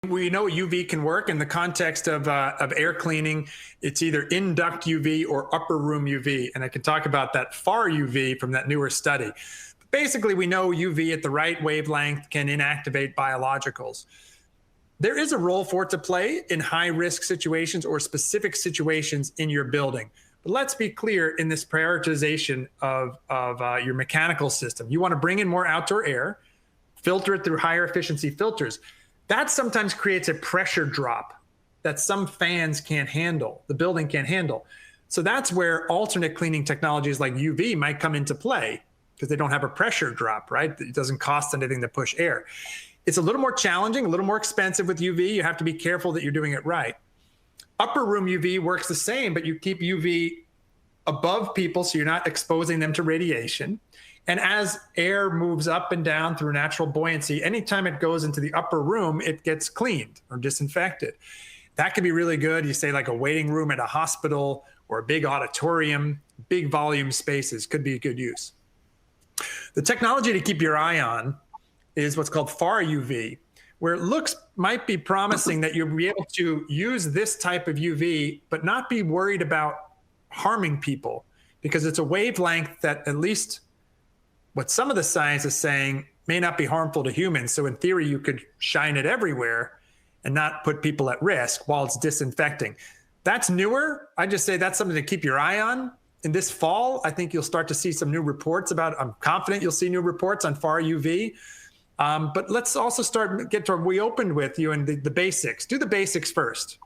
We know UV can work in the context of air cleaning. It's either in-duct UV or upper room UV. And I can talk about that far UV from that newer study. But basically, we know UV at the right wavelength can inactivate biologicals. There is a role for it to play in high-risk situations or specific situations in your building. But let's be clear in this prioritization of your mechanical system. You want to bring in more outdoor air, filter it through higher efficiency filters. That sometimes creates a pressure drop that some fans can't handle, the building can't handle. So that's where alternate cleaning technologies like UV might come into play because they don't have a pressure drop, right? It doesn't cost anything to push air. It's a little more challenging, a little more expensive with UV. You have to be careful that you're doing it right. Upper room UV works the same, but you keep UV above people so you're not exposing them to radiation. And as air moves up and down through natural buoyancy, anytime it goes into the upper room, it gets cleaned or disinfected. That can be really good. You say like a waiting room at a hospital or a big auditorium, big volume spaces could be good use. The technology to keep your eye on is what's called far UV, where it might be promising that you'll be able to use this type of UV, but not be worried about harming people, because it's a wavelength that, at least what some of the science is saying, may not be harmful to humans. So in theory, you could shine it everywhere and not put people at risk while it's disinfecting. That's newer. I just say that's something to keep your eye on. In this fall, I think you'll start to see some new reports about it. I'm confident you'll see new reports on far UV. But let's also get to where we opened with you and the basics. Do the basics first.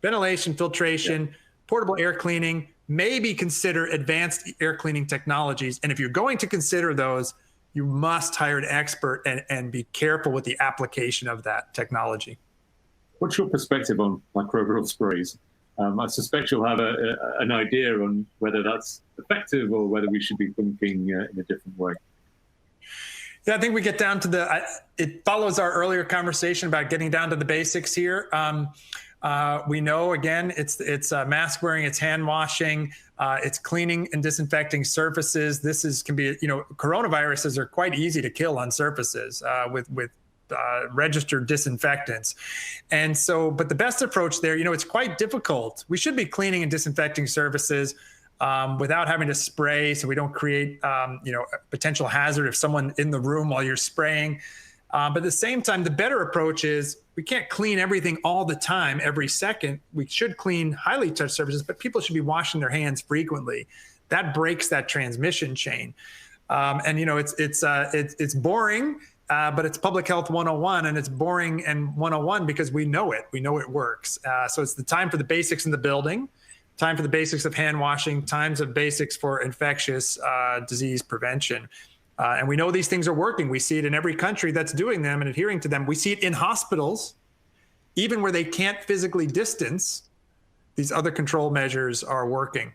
Ventilation, filtration, portable air cleaning, maybe consider advanced air cleaning technologies. And if you're going to consider those, you must hire an expert and be careful with the application of that technology. What's your perspective on microbial sprays? I suspect you'll have an idea on whether that's effective or whether we should be thinking in a different way. Yeah, I think we get down to it follows our earlier conversation about getting down to the basics here. We know, again, it's mask wearing, it's hand washing, it's cleaning and disinfecting surfaces. Can be, coronaviruses are quite easy to kill on surfaces with registered disinfectants. And so, but the best approach there, it's quite difficult. We should be cleaning and disinfecting surfaces without having to spray, so we don't create, a potential hazard if someone in the room while you're spraying. But at the same time, the better approach is we can't clean everything all the time, every second. We should clean highly touched surfaces, but people should be washing their hands frequently. That breaks that transmission chain. It's boring, but it's public health 101, and it's boring and 101 because we know it. We know it works. So it's the time for the basics in the building, time for the basics of hand washing, times of basics for infectious disease prevention. And we know these things are working. We see it in every country that's doing them and adhering to them. We see it in hospitals, even where they can't physically distance. These other control measures are working.